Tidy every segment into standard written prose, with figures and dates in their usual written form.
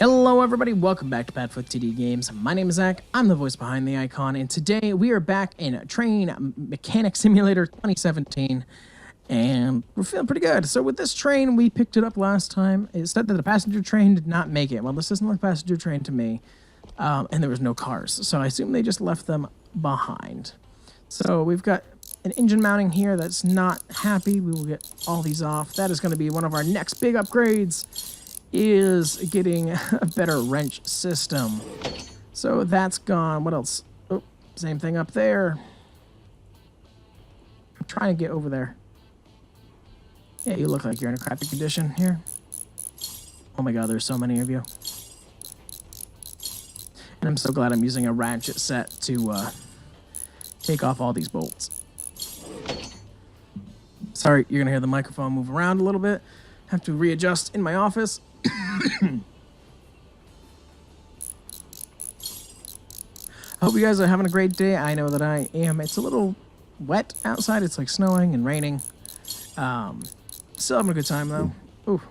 Hello everybody, welcome back to PadfootTD Games. My name is Zach, I'm the voice behind the icon, and today we are back in Train Mechanic Simulator 2017, and we're feeling pretty good. So with this train, we picked it up last time. It said that the passenger train did not make it. Well, this isn't like a passenger train to me, and there was no cars, so I assume they just left them behind. So we've got an engine mounting here that's not happy. We will get all these off. That is going to be one of our next big upgrades, is getting a better wrench system. So that's gone. What else? Oh, same thing up there. I'm trying to get over there. Yeah, you look like you're in a crappy condition here. Oh my god, there's so many of you. And I'm so glad I'm using a ratchet set to take off all these bolts. Sorry, you're gonna hear the microphone move around a little bit. Have to readjust in my office. Hope you guys are having a great day. I know that I am. It's a little wet outside. It's like snowing and raining. Still having a good time though. Ooh,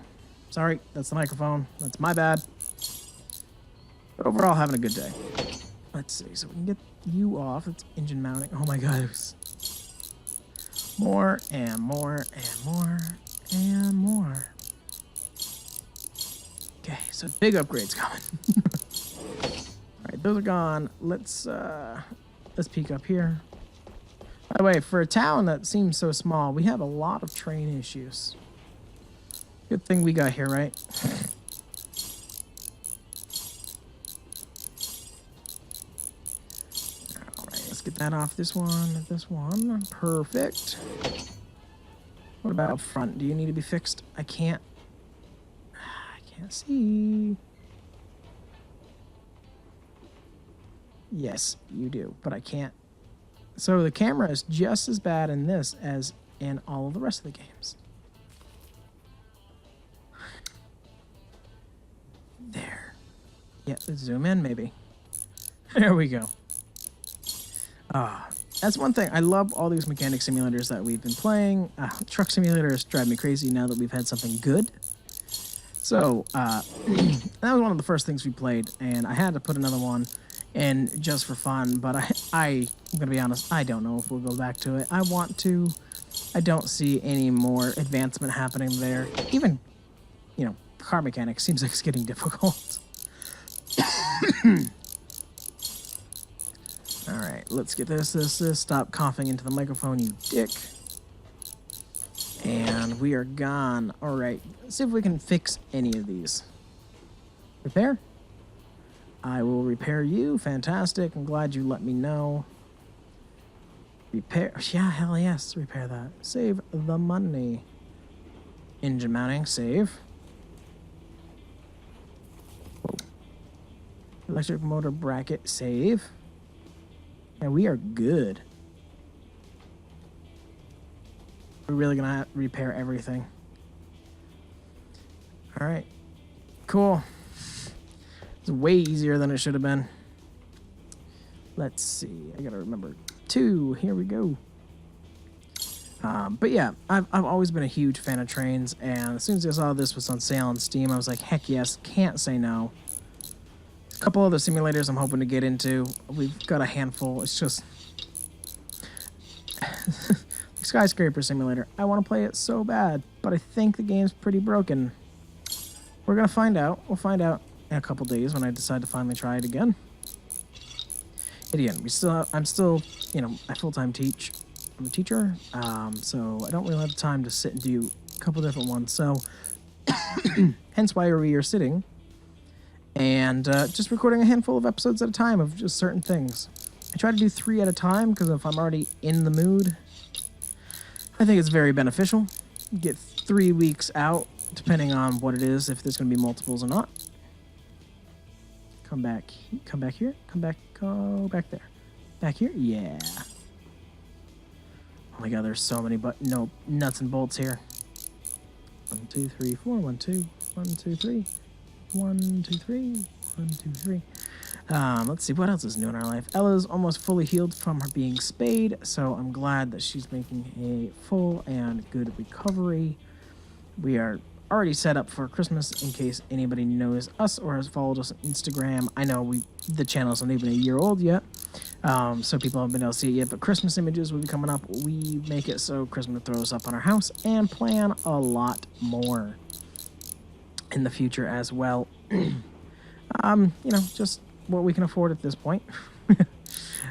sorry, that's the microphone. That's my bad. But overall, having a good day. Let's see, so we can get you off. It's engine mounting. Oh my god, there's more and more and more and more. Okay, so big upgrades coming. All right, those are gone. Let's peek up here. By the way, for a town that seems so small, we have a lot of train issues. Good thing we got here, right? All right, let's get that off this one. This one, perfect. What about up front? Do you need to be fixed? I can't see. Yes, you do, but I can't. So the camera is just as bad in this as in all of the rest of the games. There. Yeah, let's zoom in maybe. There we go. That's one thing. I love all these mechanic simulators that we've been playing. Truck simulators drive me crazy now that we've had something good. So, that was one of the first things we played, and I had to put another one in just for fun, but I'm going to be honest, I don't know if we'll go back to it. I want to. I don't see any more advancement happening there. Even, you know, car mechanics seems like it's getting difficult. Alright, let's get this. Stop coughing into the microphone, you dick. And we are gone. Alright, let's see if we can fix any of these. Repair? I will repair you. Fantastic. I'm glad you let me know. Repair. Yeah, hell yes. Repair that. Save the money. Engine mounting. Save. Whoa. Electric motor bracket. Save. And we are good. We're really going to repair everything. All right. Cool. It's way easier than it should have been. Let's see. I got to remember 2. Here we go. But yeah, I've always been a huge fan of trains. And as soon as I saw this was on sale on Steam, I was like, heck yes. Can't say no. A couple other simulators I'm hoping to get into. We've got a handful. It's just... Skyscraper Simulator. I want to play it so bad, but I think the game's pretty broken. We're gonna find out. We'll find out in a couple days when I decide to finally try it again. Again, I'm still, you know, I full-time teach. I'm a teacher, so I don't really have time to sit and do a couple different ones. So, hence why we are sitting and just recording a handful of episodes at a time of just certain things. I try to do 3 at a time because if I'm already in the mood, I think it's very beneficial. Get 3 weeks out, depending on what it is, if there's going to be multiples or not. Come back here, go back there. Back here, yeah. Oh my god, there's so many no nuts and bolts here. 1, 2, 3, 4, 1, 2, 1, 2, 3, 1, 2, 3, 1, 2, 3. Let's see, what else is new in our life? Ella's almost fully healed from her being spayed, so I'm glad that she's making a full and good recovery. We are already set up for Christmas in case anybody knows us or has followed us on Instagram. I know the channel isn't even a year old yet, so people haven't been able to see it yet, but Christmas images will be coming up. We make it so Christmas throws up on our house and plan a lot more in the future as well. Just what we can afford at this point.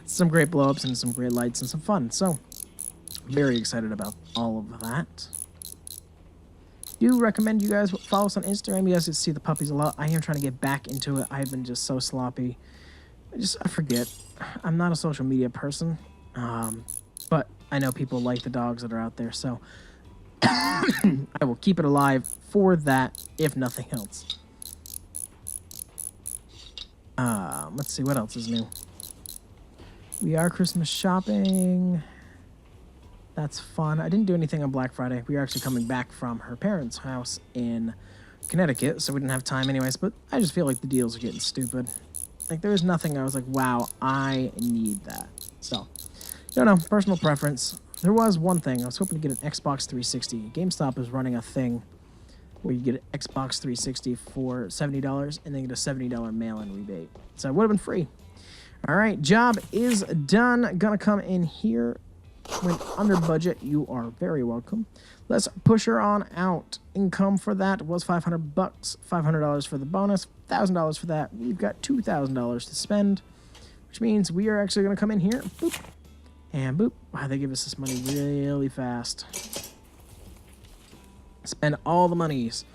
Some great blow-ups and some great lights and some fun. So, very excited about all of that. Do recommend you guys follow us on Instagram. You guys can see the puppies a lot. I am trying to get back into it. I've been just so sloppy. I forget. I'm not a social media person, but I know people like the dogs that are out there, so I will keep it alive for that, if nothing else. Let's see what else is new. We are Christmas shopping. That's fun. I didn't do anything on Black Friday. We are actually coming back from her parents' house in Connecticut, so we didn't have time anyways, but I just feel like the deals are getting stupid. Like, there was nothing I was like, wow, I need that. So, don't know, personal preference. There was one thing. I was hoping to get an Xbox 360. GameStop is running a thing where you get an Xbox 360 for $70 and then get a $70 mail-in rebate. So it would have been free. All right, job is done. Gonna come in here. Went under budget. You are very welcome. Let's push her on out. Income for that was $500. $500 for the bonus. $1,000 for that. We've got $2,000 to spend, which means we are actually going to come in here. Boop. And boop. Wow, they give us this money really fast. Spend all the monies.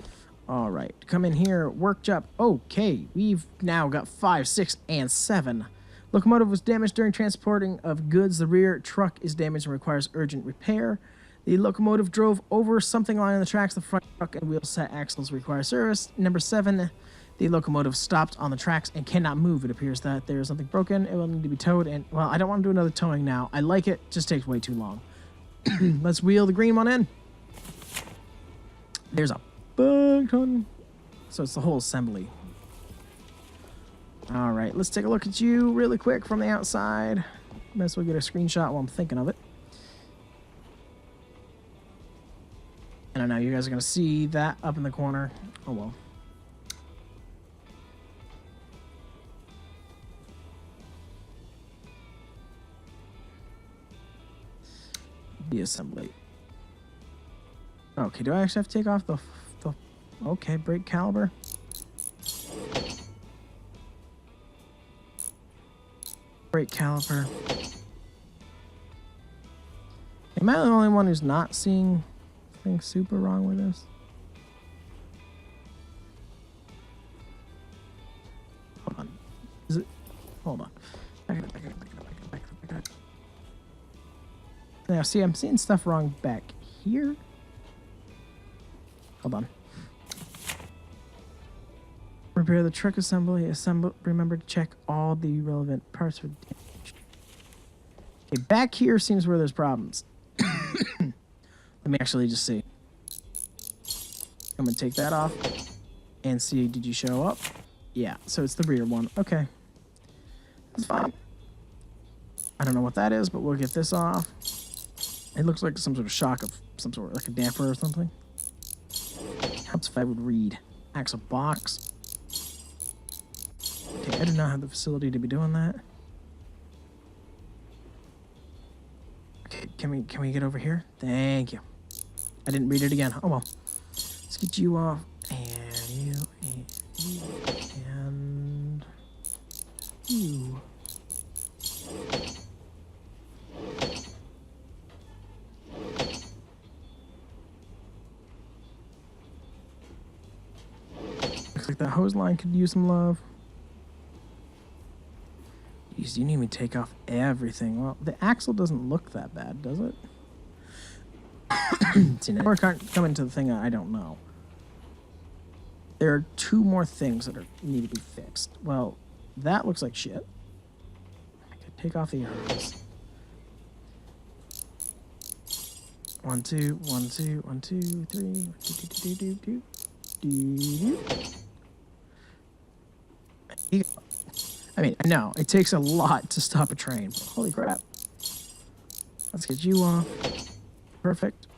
All right. Come in here. Work job. Okay. We've now got 5, 6, and 7. Locomotive was damaged during transporting of goods. The rear truck is damaged and requires urgent repair. The locomotive drove over something lying on the tracks. The front truck and wheel set axles require service. Number 7, the locomotive stopped on the tracks and cannot move. It appears that there is something broken. It will need to be towed. And, well, I don't want to do another towing now. I like it. Just takes way too long. Let's wheel the green one in. There's a bug ton. So it's the whole assembly. All right, let's take a look at you really quick from the outside. Might as well get a screenshot while I'm thinking of it. And I know you guys are going to see that up in the corner. Oh, well. The assembly. Okay, do I actually have to take off the okay, brake caliper? Brake caliper. Am I the only one who's not seeing things super wrong with this? Hold on. Is it? Hold on. Back it. Now, see, I'm seeing stuff wrong back here. Hold on. Repair the truck assembly. Remember to check all the relevant parts for damage. Okay, back here seems where there's problems. Let me actually just see. I'm gonna take that off and see. Did you show up? Yeah. So it's the rear one. Okay. That's fine. I don't know what that is, but we'll get this off. It looks like some sort of shock of some sort, like a damper or something. Helps if I would read. Axle box. Okay, I do not have the facility to be doing that. Okay, can we get over here? Thank you. I didn't read it again. Oh well. Let's get you off, and you, and you. Looks like that hose line could use some love. Jeez, you need me to take off everything. Well, the axle doesn't look that bad, does it? See, now we're coming to the thing I don't know. There are 2 more things that need to be fixed. Well, that looks like shit. I could take off the arms. 1, 2, 1, 2, 1, 2, 3. 1, 2, 2, 2, 2. I mean, I know it takes a lot to stop a train, but holy crap. Let's get you off. Perfect.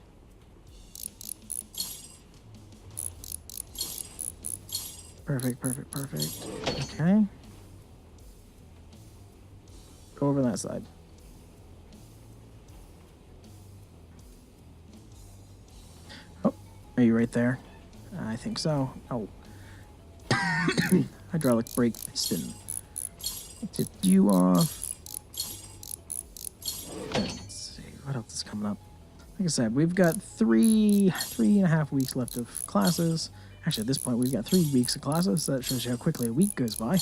Perfect, perfect, perfect. Okay. Go over that side. Oh, are you right there? I think so. Oh. Hydraulic brake piston. Tip you off. Let's see, what else is coming up? Like I said, we've got three and a half weeks left of classes. Actually, at this point, we've got 3 weeks of classes, so that shows you how quickly a week goes by.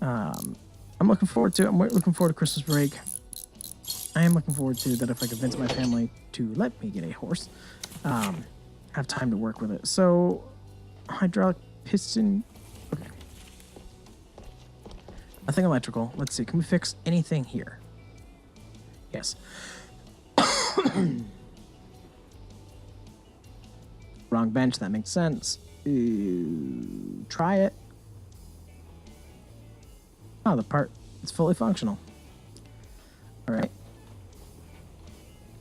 I'm looking forward to it. I'm looking forward to Christmas break. I am looking forward to that if I convince my family to let me get a horse, have time to work with it. So, hydraulic piston. Okay. Nothing electrical. Let's see. Can we fix anything here? Yes. Wrong bench. That makes sense. Try it. Oh, the part is fully functional. All right.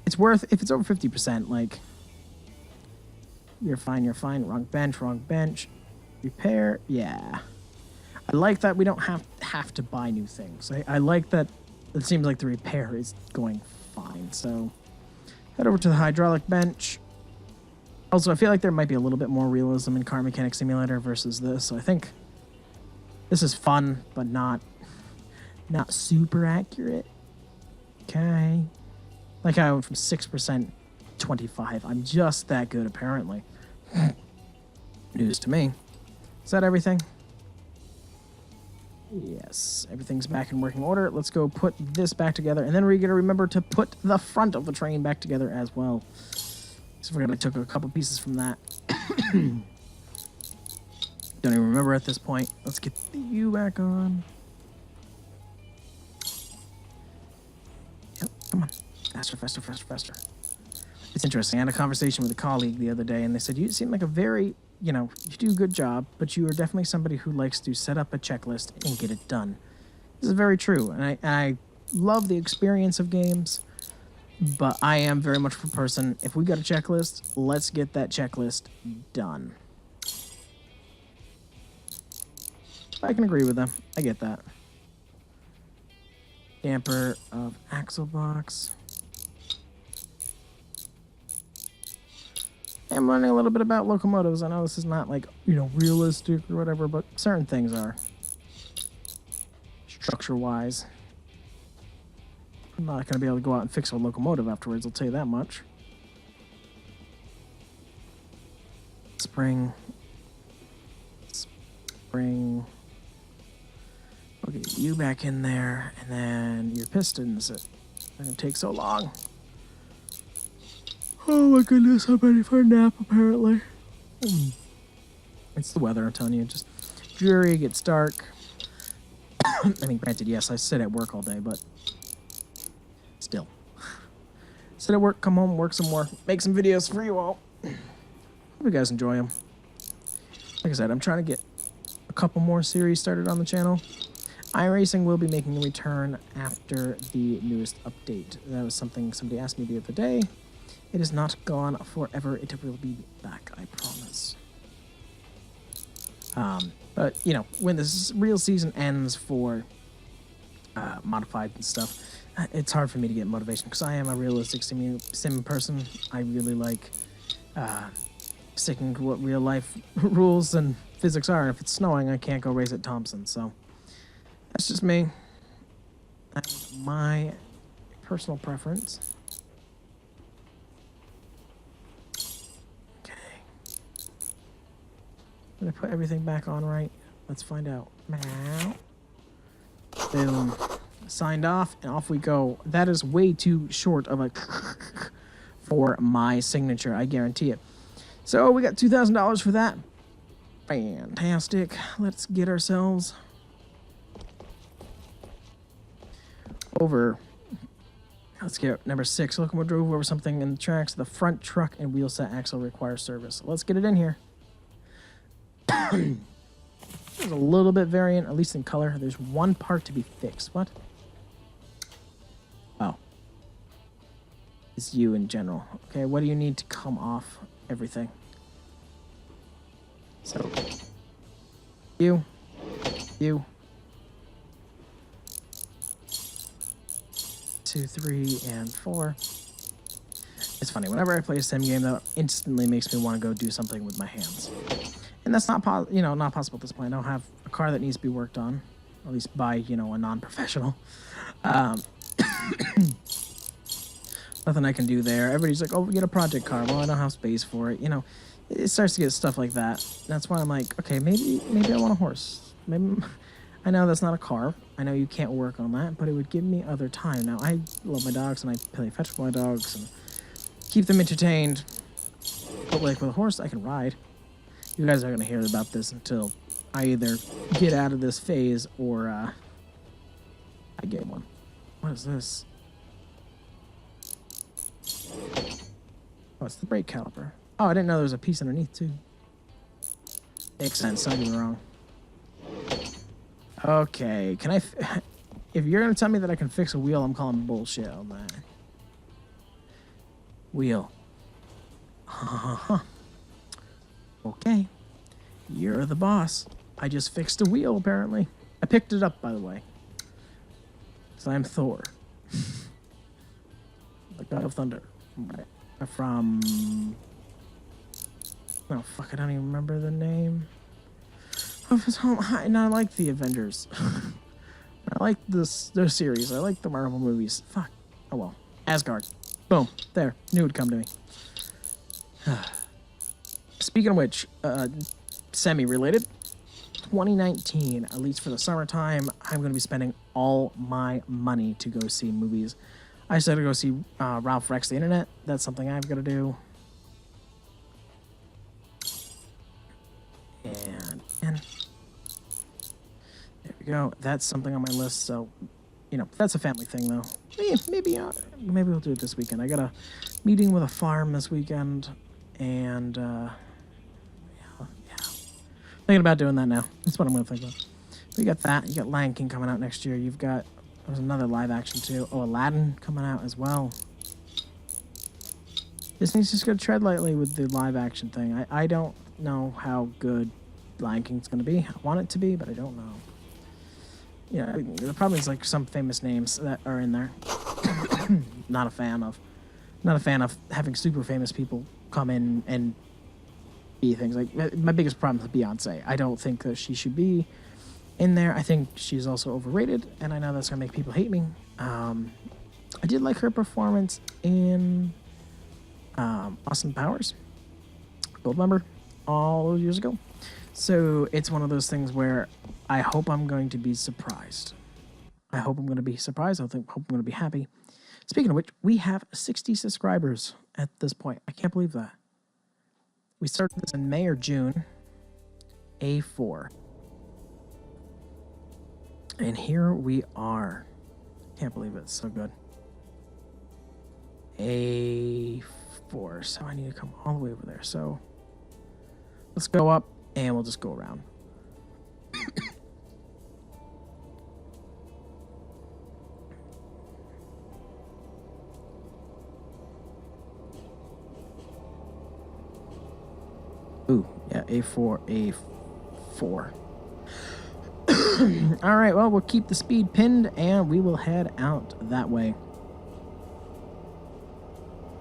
It's worth, if it's over 50%, like, you're fine, you're fine. Wrong bench. Repair, yeah. I like that we don't have to buy new things. I like that it seems like the repair is going fine. So, head over to the hydraulic bench. Also, I feel like there might be a little bit more realism in Car Mechanic Simulator versus this. So I think this is fun, but not super accurate. Okay. Like I went from 6% to 25. I'm just that good, apparently. News to me. Is that everything? Yes, everything's back in working order. Let's go put this back together, and then we're going to remember to put the front of the train back together as well. So we're going to took a couple pieces from that. Don't even remember at this point. Let's get the U back on. Yep, come on. Faster. It's interesting. I had a conversation with a colleague the other day, and they said, you seem like a very, you do a good job, but you are definitely somebody who likes to set up a checklist and get it done. This is very true, and I love the experience of games, but I am very much a person, if we got a checklist, let's get that checklist done. I can agree with them. I get that. Damper of axle box. I'm learning a little bit about locomotives. I know this is not like, realistic or whatever, but certain things are. Structure-wise. I'm not going to be able to go out and fix a locomotive afterwards, I'll tell you that much. Spring. Okay, you back in there, and then your pistons. It's going to take so long. Oh my goodness, I'm ready for a nap, apparently. It's the weather, I'm telling you. Just dreary, it gets dark. I mean, granted, yes, I sit at work all day, but still. Sit at work, come home, work some more, make some videos for you all. Hope you guys enjoy them. Like I said, I'm trying to get a couple more series started on the channel. iRacing will be making a return after the newest update. That was something somebody asked me the other day. It is not gone forever. It will be back, I promise. But, when this real season ends for modified and stuff, it's hard for me to get motivation because I am a realistic sim person. I really like sticking to what real life rules and physics are. And if it's snowing, I can't go race at Thompson. So that's just me. That's my personal preference. I'm going to put everything back on right. Let's find out. Boom. Signed off, and off we go. That is way too short of a for my signature, I guarantee it. So we got $2,000 for that. Fantastic. Let's get ourselves over. Let's get number 6. Locomotive drove over something in the tracks. The front truck and wheel set axle requires service. Let's get it in here. There's a little bit variant, at least in color. There's one part to be fixed. What? Oh. It's you in general. Okay, what do you need to come off everything? So, You. 2, 3, and 4. It's funny, whenever I play a sim game, that instantly makes me want to go do something with my hands. And that's not not possible at this point. I don't have a car that needs to be worked on, at least by, a non-professional. Nothing I can do there. Everybody's like, oh, we get a project car. Well, I don't have space for it. It starts to get stuff like that. That's why I'm like, okay, maybe I want a horse. Maybe I know that's not a car. I know you can't work on that, but it would give me other time. Now, I love my dogs, and I play fetch with my dogs, and keep them entertained. But like with a horse, I can ride. You guys aren't going to hear about this until I either get out of this phase or I get one. What is this? Oh, it's the brake caliper. Oh, I didn't know there was a piece underneath, too. Makes sense, don't get me wrong. Okay, can I... If you're going to tell me that I can fix a wheel, I'm calling bullshit on that. Wheel. Okay. You're the boss. I just fixed a wheel, apparently. I picked it up, by the way. So I'm Thor. The God of Thunder. From... Oh, fuck, I don't even remember the name of his home. And I like the Avengers. I like their series. I like the Marvel movies. Fuck. Oh, well. Asgard. Boom. There. Knew it would come to me. Speaking of which, semi-related, 2019, at least for the summertime, I'm going to be spending all my money to go see movies. I said to go see Ralph Rex the Internet. That's something I've got to do. And there we go. That's something on my list. So, that's a family thing, though. Maybe we'll do it this weekend. I got a meeting with a farm this weekend, and yeah. Thinking about doing that now. That's what I'm going to think about. So you got that. You got Lion King coming out next year. You've got... There's another live action, too. Oh, Aladdin coming out as well. Disney's just going to tread lightly with the live action thing. I don't know how good Lion King's going to be. I want it to be, but I don't know. Yeah, the problem is like some famous names that are in there. Not a fan of having super famous people come in and be things. Like, my biggest problem is Beyonce. I don't think that she should be in there. I think she's also overrated, and I know that's gonna make people hate me. I did like her performance in Austin Powers, Goldmember, all those years ago. So it's one of those things where I hope I'm going to be surprised. I hope I'm going to be surprised. Hope I'm going to be happy. Speaking of which, we have 60 subscribers at this point. I can't believe that. We started this in May or June. A4. And here we are. Can't believe it. It's so good. A4. So I need to come all the way over there. So let's go up and we'll just go around. Ooh, yeah, A4. All right, well, we'll keep the speed pinned, and we will head out that way.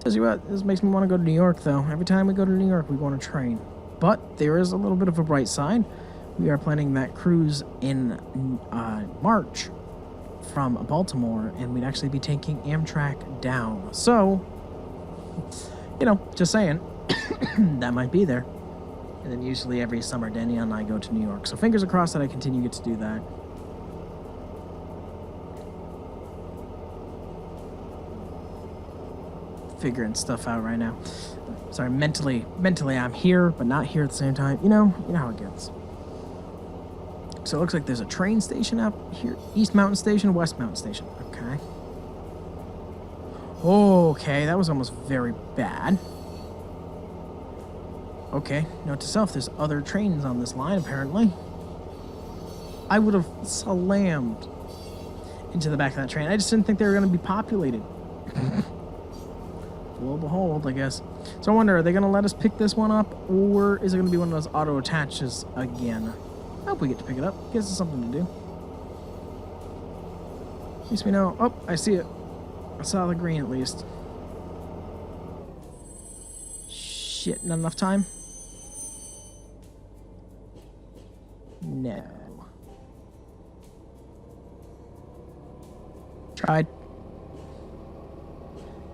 Tell you what, this makes me want to go to New York, though. Every time we go to New York, we go on a train. But there is a little bit of a bright side. We are planning that cruise in March from Baltimore, and we'd actually be taking Amtrak down. So, just saying, that might be there. And then usually every summer, Danielle and I go to New York. So fingers crossed that I continue to get to do that. Figuring stuff out right now. Sorry, mentally I'm here, but not here at the same time. You know how it gets. So it looks like there's a train station up here. East Mountain Station, West Mountain Station. Okay. Okay, that was almost very bad. Okay, note to self, there's other trains on this line, apparently. I would have slammed into the back of that train. I just didn't think they were going to be populated. Lo and behold, I guess. So I wonder, are they going to let us pick this one up, or is it going to be one of those auto attaches again? I hope we get to pick it up. Gives us something to do. At least we know. Oh, I see it. I saw the green at least. Shit, not enough time? No. Tried.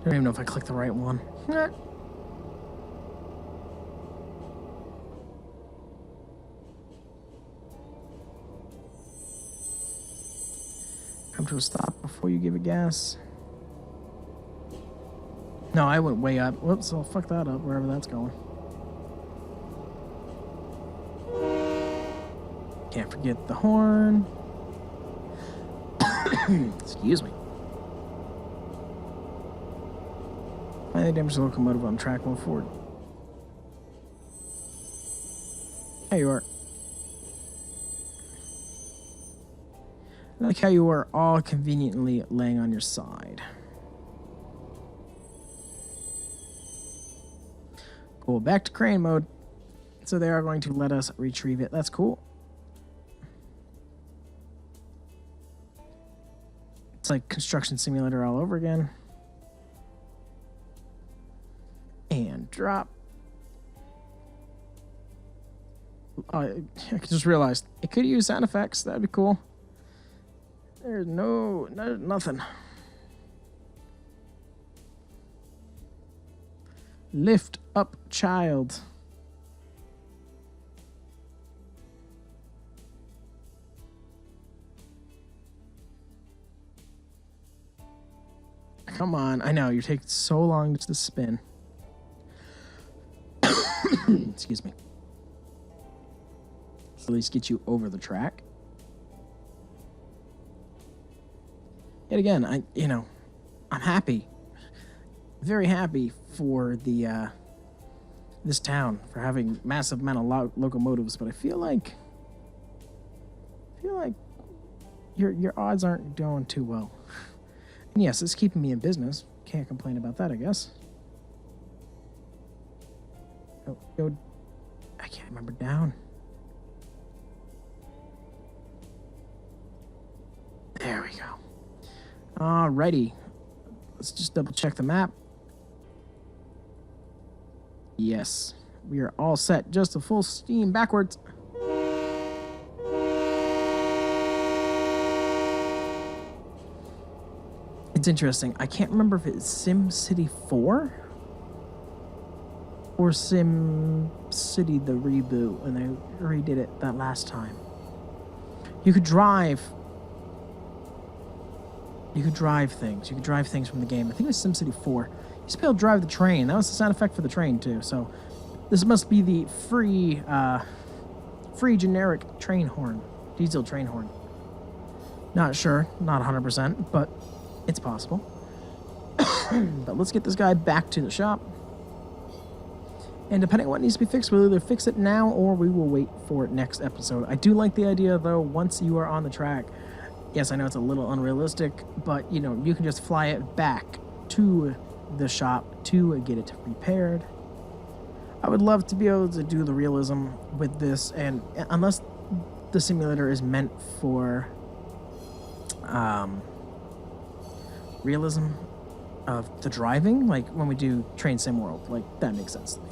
Don't even know if I clicked the right one. Come to a stop before you give it gas. No, I went way up. Whoops, I'll fuck that up wherever that's going. Can't forget the horn. Excuse me. Finally damaged the locomotive on track 1 forward. There you are. I like how you are all conveniently laying on your side. Cool, back to crane mode. So they are going to let us retrieve it. That's cool. It's like construction simulator all over again. And drop. Oh, I just realized it could use sound effects. That'd be cool. There's nothing. Lift up, child. Come on. I know, you're taking so long to spin. Excuse me. Let's at least get you over the track. Yet again, I'm happy. Very happy for the this town for having massive amount of locomotives, but I feel like your odds aren't doing too well. And yes, it's keeping me in business. Can't complain about that, I guess. Go. I can't remember down. There we go. Alrighty. Let's just double check the map. Yes, we are all set. Just a full steam backwards. It's interesting. I can't remember if it's SimCity 4 or SimCity the reboot when they redid it that last time. You could drive things. You could drive things from the game. I think it was SimCity 4. You used to be able to drive the train. That was the sound effect for the train, too. So this must be the free generic train horn. Diesel train horn. Not sure. Not 100%, but it's possible. But let's get this guy back to the shop. And depending on what needs to be fixed, we'll either fix it now or we will wait for next episode. I do like the idea, though, once you are on the track. Yes, I know it's a little unrealistic, but, you can just fly it back to the shop to get it repaired. I would love to be able to do the realism with this, and unless the simulator is meant for realism of the driving, like when we do Train Sim World, like that makes sense to me.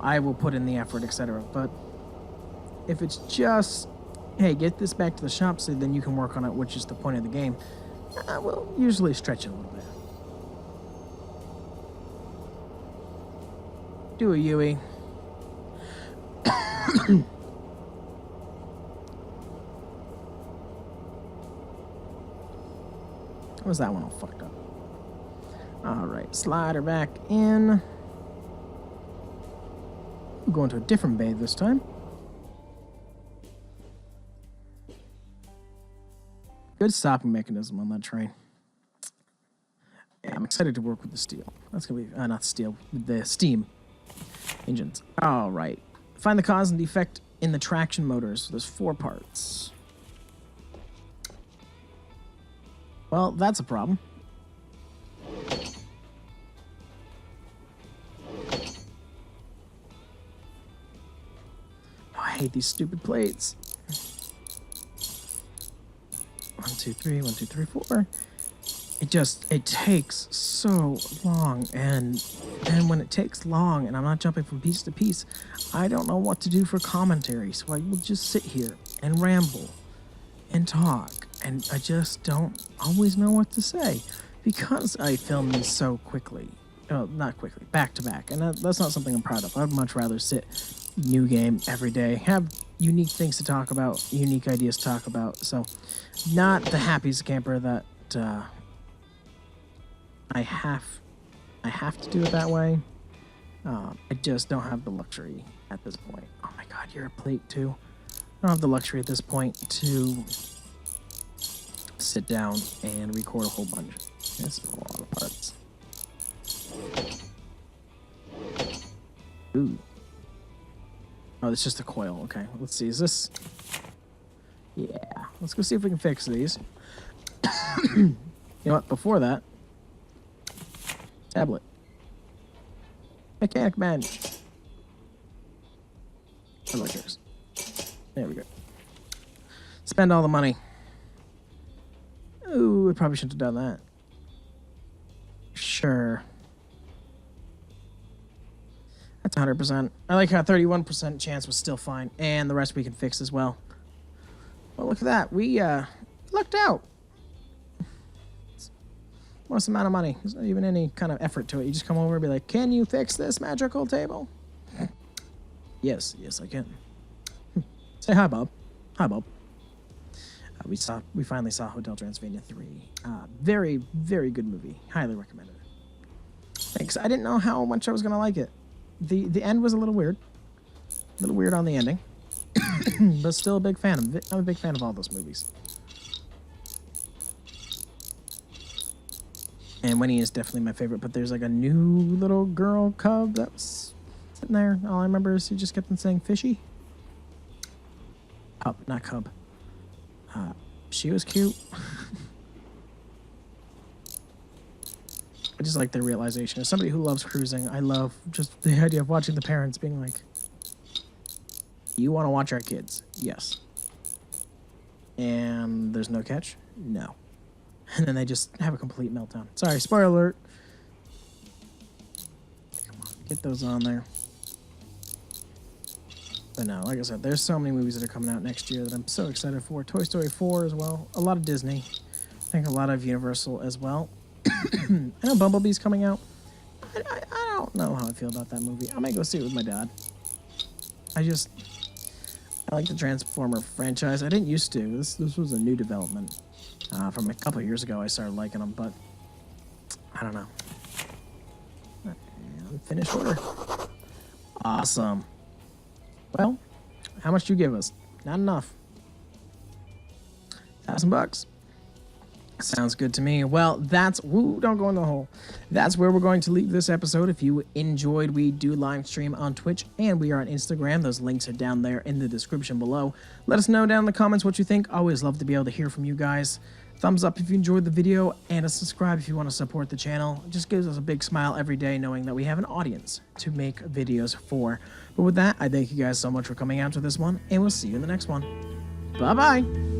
I will put in the effort, etc. But if it's just, hey, get this back to the shop so then you can work on it, which is the point of the game, we'll usually stretch it a little bit. Do a Yui. What was that one all fucked up? Alright, slide her back in. We'll go into a different bay this time. Good stopping mechanism on that train. Yeah, I'm excited to work with the steel. That's gonna be not steel, the steam engines. All right, find the cause and defect in the traction motors. There's 4 parts. Well, that's a problem. hate these stupid plates. 1, 2, 3, 1, 2, 3, 4. It takes so long, and when it takes long and I'm not jumping from piece to piece, I don't know what to do for commentary, so I will just sit here and ramble and talk, and I just don't always know what to say because I film these so quickly. Well, not quickly, back to back, and that's not something I'm proud of. I'd much rather sit new game every day, have unique things to talk about, unique ideas to talk about. So not the happiest camper that I have to do it that way. I just don't have the luxury at this point. Oh my god, you're a plate too. I don't have the luxury at this point to sit down and record a whole bunch. This is a lot of parts. Ooh. Oh, it's just a coil. Okay, let's see. Is this... Yeah. Let's go see if we can fix these. You know what? Before that... Tablet. Mechanic bench. I like yours. There we go. Spend all the money. Ooh, we probably shouldn't have done that. Sure. That's 100%. I like how 31% chance was still fine, and the rest we can fix as well. Well, look at that. We lucked out. Most amount of money. There's not even any kind of effort to it. You just come over and be like, "Can you fix this magical table?" Yes, I can. Say hi, Bob. Hi, Bob. We finally saw Hotel Transylvania 3. Very, very good movie. Highly recommended it. Thanks. I didn't know how much I was gonna like it. The end was a little weird. A little weird on the ending. But still a big fan. I'm a big fan of all those movies. And Winnie is definitely my favorite, but there's like a new little girl cub that was sitting there. All I remember is he just kept on saying fishy. Pup, not cub. She was cute. I just like the realization. As somebody who loves cruising, I love just the idea of watching the parents being like, "You want to watch our kids?" Yes. And there's no catch? No. And then they just have a complete meltdown. Sorry, spoiler alert. Come on, get those on there. But no, like I said, there's so many movies that are coming out next year that I'm so excited for. Toy Story 4 as well. A lot of Disney. I think a lot of Universal as well. I know Bumblebee's coming out. I don't know how I feel about that movie. I might go see it with my dad. I like the Transformer franchise. I didn't used to. This was a new development. From a couple of years ago, I started liking them, but I don't know. Finished order. Awesome. Well, how much do you give us? Not enough. $1,000. Sounds good to me. Well, don't go in the hole. That's where we're going to leave this episode. If you enjoyed, we do live stream on Twitch and we are on Instagram. Those links are down there in the description below. Let us know down in the comments what you think. Always love to be able to hear from you guys. Thumbs up if you enjoyed the video and a subscribe if you want to support the channel. It just gives us a big smile every day knowing that we have an audience to make videos for. But with that, I thank you guys so much for coming out to this one and we'll see you in the next one. Bye-bye.